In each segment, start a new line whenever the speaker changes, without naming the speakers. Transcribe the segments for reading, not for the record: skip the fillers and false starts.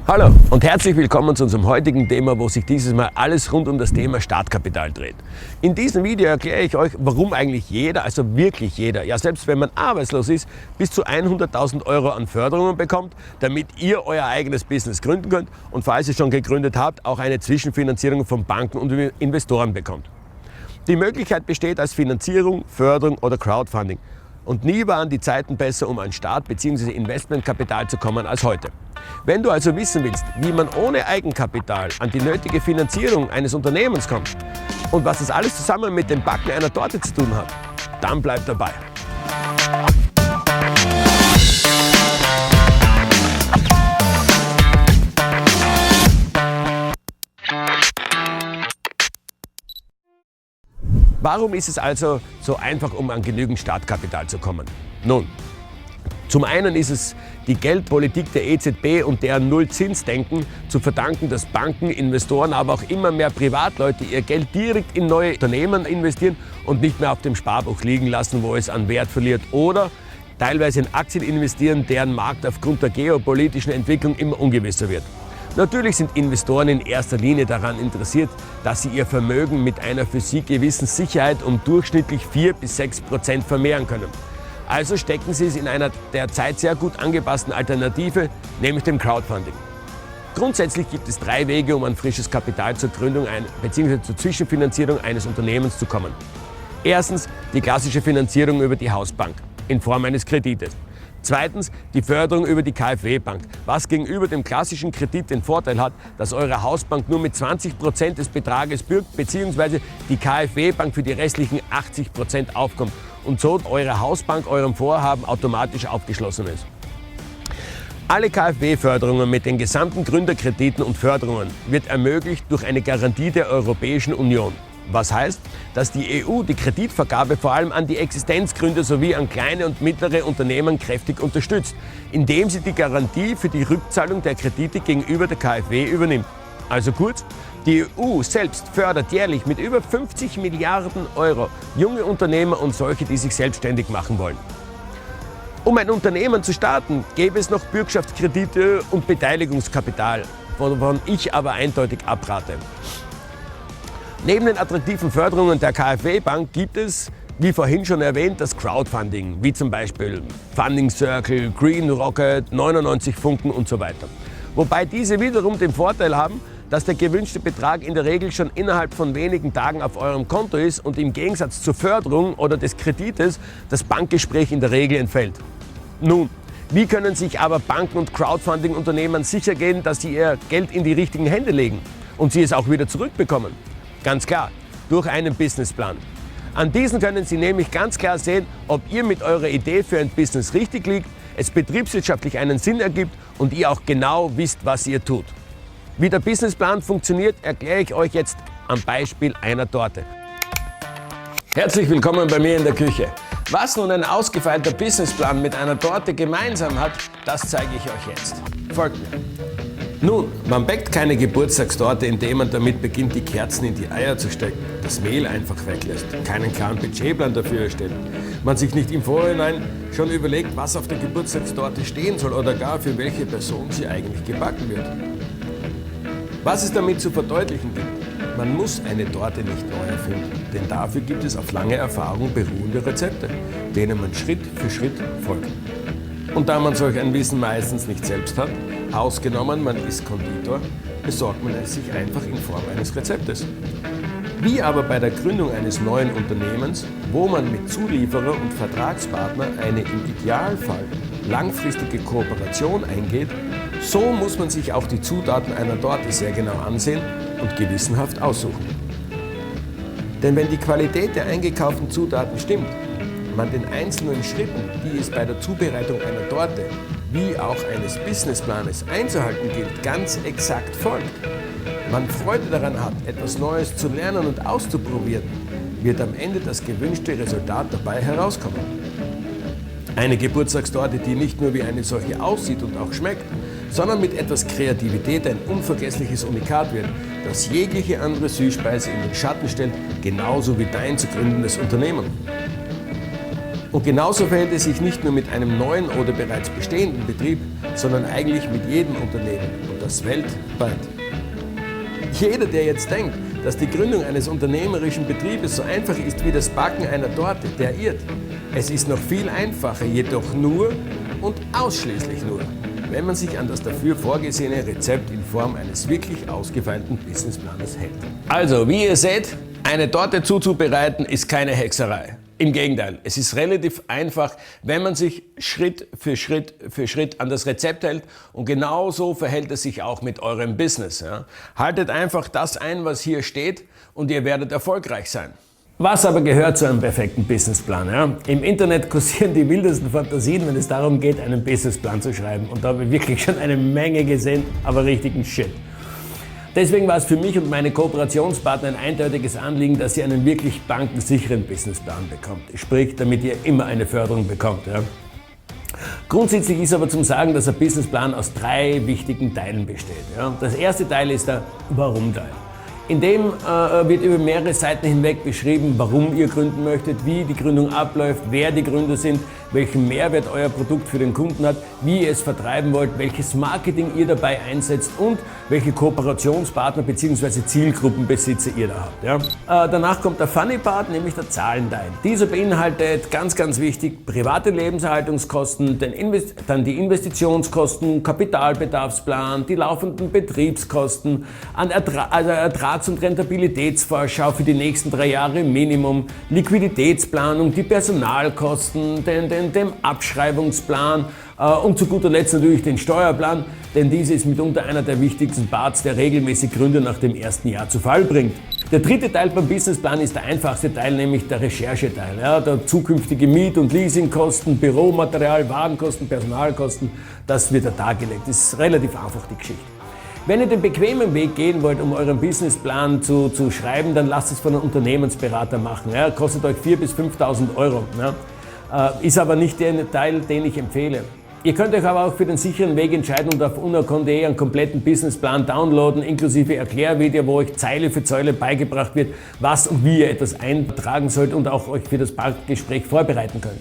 Hallo und herzlich willkommen zu unserem heutigen Thema, wo sich dieses Mal alles rund um das Thema Startkapital dreht. In diesem Video erkläre ich euch, warum eigentlich jeder, also wirklich jeder, ja selbst wenn man arbeitslos ist, bis zu 100.000 Euro an Förderungen bekommt, damit ihr euer eigenes Business gründen könnt und falls ihr schon gegründet habt, auch eine Zwischenfinanzierung von Banken und Investoren bekommt. Die Möglichkeit besteht als Finanzierung, Förderung oder Crowdfunding. Und nie waren die Zeiten besser, um an Start- bzw. Investmentkapital zu kommen als heute. Wenn du also wissen willst, wie man ohne Eigenkapital an die nötige Finanzierung eines Unternehmens kommt und was das alles zusammen mit dem Backen einer Torte zu tun hat, dann bleib dabei. Warum ist es also so einfach, um an genügend Startkapital zu kommen? Nun, zum einen ist es die Geldpolitik der EZB und deren Nullzinsdenken zu verdanken, dass Banken, Investoren, aber auch immer mehr Privatleute ihr Geld direkt in neue Unternehmen investieren und nicht mehr auf dem Sparbuch liegen lassen, wo es an Wert verliert, oder teilweise in Aktien investieren, deren Markt aufgrund der geopolitischen Entwicklung immer ungewisser wird. Natürlich sind Investoren in erster Linie daran interessiert, dass sie ihr Vermögen mit einer für sie gewissen Sicherheit um durchschnittlich 4-6% vermehren können. Also stecken sie es in einer derzeit sehr gut angepassten Alternative, nämlich dem Crowdfunding. Grundsätzlich gibt es 3 Wege, um an frisches Kapital zur Gründung bzw. zur Zwischenfinanzierung eines Unternehmens zu kommen. Erstens die klassische Finanzierung über die Hausbank in Form eines Kredites. Zweitens die Förderung über die KfW-Bank, was gegenüber dem klassischen Kredit den Vorteil hat, dass eure Hausbank nur mit 20% des Betrages bürgt bzw. die KfW-Bank für die restlichen 80% aufkommt und so eure Hausbank eurem Vorhaben automatisch aufgeschlossen ist. Alle KfW-Förderungen mit den gesamten Gründerkrediten und Förderungen wird ermöglicht durch eine Garantie der Europäischen Union. Was heißt, dass die EU die Kreditvergabe vor allem an die Existenzgründer sowie an kleine und mittlere Unternehmen kräftig unterstützt, indem sie die Garantie für die Rückzahlung der Kredite gegenüber der KfW übernimmt. Also kurz, die EU selbst fördert jährlich mit über 50 Milliarden Euro junge Unternehmer und solche, die sich selbstständig machen wollen. Um ein Unternehmen zu starten, gäbe es noch Bürgschaftskredite und Beteiligungskapital, wovon ich aber eindeutig abrate. Neben den attraktiven Förderungen der KfW-Bank gibt es, wie vorhin schon erwähnt, das Crowdfunding, wie zum Beispiel Funding Circle, Green Rocket, 99 Funken und so weiter. Wobei diese wiederum den Vorteil haben, dass der gewünschte Betrag in der Regel schon innerhalb von wenigen Tagen auf eurem Konto ist und im Gegensatz zur Förderung oder des Kredites das Bankgespräch in der Regel entfällt. Nun, wie können sich aber Banken und Crowdfunding-Unternehmen sicher gehen, dass sie ihr Geld in die richtigen Hände legen und sie es auch wieder zurückbekommen? Ganz klar, durch einen Businessplan. An diesen können Sie nämlich ganz klar sehen, ob ihr mit eurer Idee für ein Business richtig liegt, es betriebswirtschaftlich einen Sinn ergibt und ihr auch genau wisst, was ihr tut. Wie der Businessplan funktioniert, erkläre ich euch jetzt am Beispiel einer Torte. Herzlich willkommen bei mir in der Küche. Was nun ein ausgefeilter Businessplan mit einer Torte gemeinsam hat, das zeige ich euch jetzt. Folgt mir. Nun, man backt keine Geburtstagstorte, indem man damit beginnt, die Kerzen in die Eier zu stecken, das Mehl einfach weglässt, keinen klaren Budgetplan dafür erstellt, man sich nicht im Vorhinein schon überlegt, was auf der Geburtstagstorte stehen soll oder gar für welche Person sie eigentlich gebacken wird. Was es damit zu verdeutlichen gibt, man muss eine Torte nicht neu erfinden, denn dafür gibt es auf lange Erfahrung beruhende Rezepte, denen man Schritt für Schritt folgt. Und da man solch ein Wissen meistens nicht selbst hat, ausgenommen man ist Konditor, besorgt man es sich einfach in Form eines Rezeptes. Wie aber bei der Gründung eines neuen Unternehmens, wo man mit Zulieferer und Vertragspartner eine im Idealfall langfristige Kooperation eingeht, so muss man sich auch die Zutaten einer Torte sehr genau ansehen und gewissenhaft aussuchen. Denn wenn die Qualität der eingekauften Zutaten stimmt, man den einzelnen Schritten, die es bei der Zubereitung einer Torte wie auch eines Businessplanes einzuhalten gilt, ganz exakt folgt, man Freude daran hat, etwas Neues zu lernen und auszuprobieren, wird am Ende das gewünschte Resultat dabei herauskommen. Eine Geburtstagstorte, die nicht nur wie eine solche aussieht und auch schmeckt, sondern mit etwas Kreativität ein unvergessliches Unikat wird, das jegliche andere Süßspeise in den Schatten stellt, genauso wie dein zu gründendes Unternehmen. Und genauso verhält es sich nicht nur mit einem neuen oder bereits bestehenden Betrieb, sondern eigentlich mit jedem Unternehmen. Und das weltweit. Jeder, der jetzt denkt, dass die Gründung eines unternehmerischen Betriebes so einfach ist wie das Backen einer Torte, der irrt. Es ist noch viel einfacher, jedoch nur und ausschließlich nur, wenn man sich an das dafür vorgesehene Rezept in Form eines wirklich ausgefeilten Businessplanes hält. Also, wie ihr seht, eine Torte zuzubereiten ist keine Hexerei. Im Gegenteil, es ist relativ einfach, wenn man sich Schritt für Schritt an das Rezept hält, und genauso verhält es sich auch mit eurem Business. Ja. Haltet einfach das ein, was hier steht, und ihr werdet erfolgreich sein. Was aber gehört zu einem perfekten Businessplan? Ja? Im Internet kursieren die wildesten Fantasien, wenn es darum geht, einen Businessplan zu schreiben. Und da habe ich wirklich schon eine Menge gesehen, aber richtigen Shit. Deswegen war es für mich und meine Kooperationspartner ein eindeutiges Anliegen, dass ihr einen wirklich bankensicheren Businessplan bekommt. Sprich, damit ihr immer eine Förderung bekommt. Ja. Grundsätzlich ist aber zum Sagen, dass ein Businessplan aus 3 wichtigen Teilen besteht. Ja. Das erste Teil ist der Warum-Teil. In dem wird über mehrere Seiten hinweg beschrieben, warum ihr gründen möchtet, wie die Gründung abläuft, wer die Gründer sind, welchen Mehrwert euer Produkt für den Kunden hat, wie ihr es vertreiben wollt, welches Marketing ihr dabei einsetzt und welche Kooperationspartner bzw. Zielgruppenbesitzer ihr da habt. Ja. Danach kommt der Funny Part, nämlich der Zahlenteil. Dieser beinhaltet, ganz wichtig, private Lebenserhaltungskosten, dann die Investitionskosten, Kapitalbedarfsplan, die laufenden Betriebskosten, Ertrags- und Rentabilitätsvorschau für die nächsten 3 Jahre Minimum, Liquiditätsplanung, die Personalkosten, den Abschreibungsplan und zu guter Letzt natürlich den Steuerplan, denn diese ist mitunter einer der wichtigsten Parts, der regelmäßig Gründer nach dem ersten Jahr zu Fall bringt. Der dritte Teil beim Businessplan ist der einfachste Teil, nämlich der Rechercheteil. Ja, der zukünftige Miet- und Leasingkosten, Büromaterial, Warenkosten, Personalkosten, das wird da dargelegt. Das ist relativ einfach, die Geschichte. Wenn ihr den bequemen Weg gehen wollt, um euren Businessplan zu schreiben, dann lasst es von einem Unternehmensberater machen. Ja, kostet euch 4.000 bis 5.000 Euro. Ja. Ist aber nicht der Teil, den ich empfehle. Ihr könnt euch aber auch für den sicheren Weg entscheiden und auf unacon.de einen kompletten Businessplan downloaden, inklusive Erklärvideo, wo euch Zeile für Zeile beigebracht wird, was und wie ihr etwas eintragen sollt und auch euch für das Gespräch vorbereiten könnt.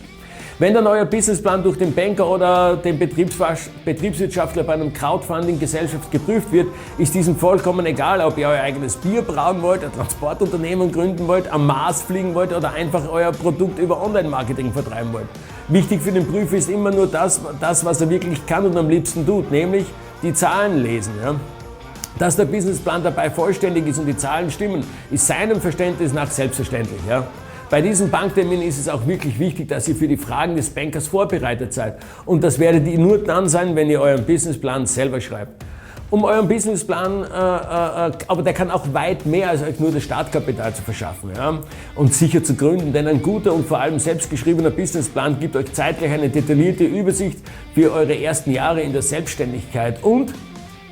Wenn dann euer Businessplan durch den Banker oder den Betriebswirtschaftler bei einem Crowdfunding-Gesellschaft geprüft wird, ist diesem vollkommen egal, ob ihr euer eigenes Bier brauen wollt, ein Transportunternehmen gründen wollt, am Mars fliegen wollt oder einfach euer Produkt über Online-Marketing vertreiben wollt. Wichtig für den Prüfer ist immer nur das, was er wirklich kann und am liebsten tut, nämlich die Zahlen lesen. Ja? Dass der Businessplan dabei vollständig ist und die Zahlen stimmen, ist seinem Verständnis nach selbstverständlich. Ja? Bei diesem Banktermin ist es auch wirklich wichtig, dass ihr für die Fragen des Bankers vorbereitet seid. Und das werdet ihr nur dann sein, wenn ihr euren Businessplan selber schreibt. Um euren Businessplan, aber der kann auch weit mehr als euch nur das Startkapital zu verschaffen, ja? Und sicher zu gründen, denn ein guter und vor allem selbstgeschriebener Businessplan gibt euch zeitgleich eine detaillierte Übersicht für eure ersten Jahre in der Selbstständigkeit und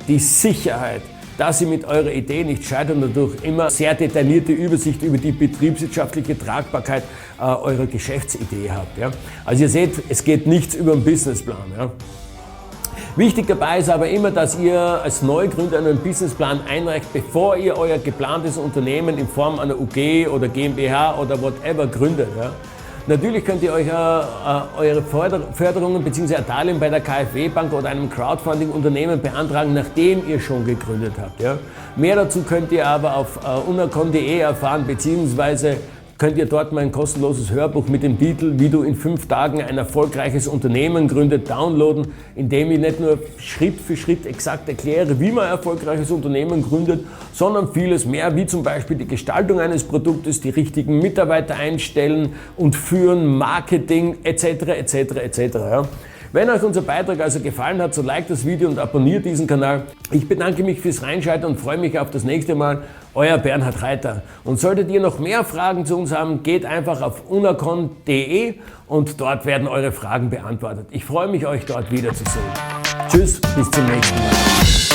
die Sicherheit, dass ihr mit eurer Idee nicht scheitert und dadurch immer sehr detaillierte Übersicht über die betriebswirtschaftliche Tragbarkeit eurer Geschäftsidee habt. Ja? Also ihr seht, es geht nichts über einen Businessplan. Ja? Wichtig dabei ist aber immer, dass ihr als Neugründer einen Businessplan einreicht, bevor ihr euer geplantes Unternehmen in Form einer UG oder GmbH oder whatever gründet. Ja? Natürlich könnt ihr euch eure Förderungen bzw. ein Darlehen bei der KfW-Bank oder einem Crowdfunding-Unternehmen beantragen, nachdem ihr schon gegründet habt. Ja? Mehr dazu könnt ihr aber auf unacon.de erfahren, bzw. könnt ihr dort mein kostenloses Hörbuch mit dem Titel "Wie du in 5 Tagen ein erfolgreiches Unternehmen gründet" downloaden, indem ich nicht nur Schritt für Schritt exakt erkläre, wie man ein erfolgreiches Unternehmen gründet, sondern vieles mehr, wie zum Beispiel die Gestaltung eines Produktes, die richtigen Mitarbeiter einstellen und führen, Marketing etc. Ja. Wenn euch unser Beitrag also gefallen hat, so liked das Video und abonniert diesen Kanal. Ich bedanke mich fürs Reinschalten und freue mich auf das nächste Mal. Euer Bernhard Reiter. Und solltet ihr noch mehr Fragen zu uns haben, geht einfach auf unacon.de und dort werden eure Fragen beantwortet. Ich freue mich, euch dort wiederzusehen. Tschüss, bis zum nächsten Mal.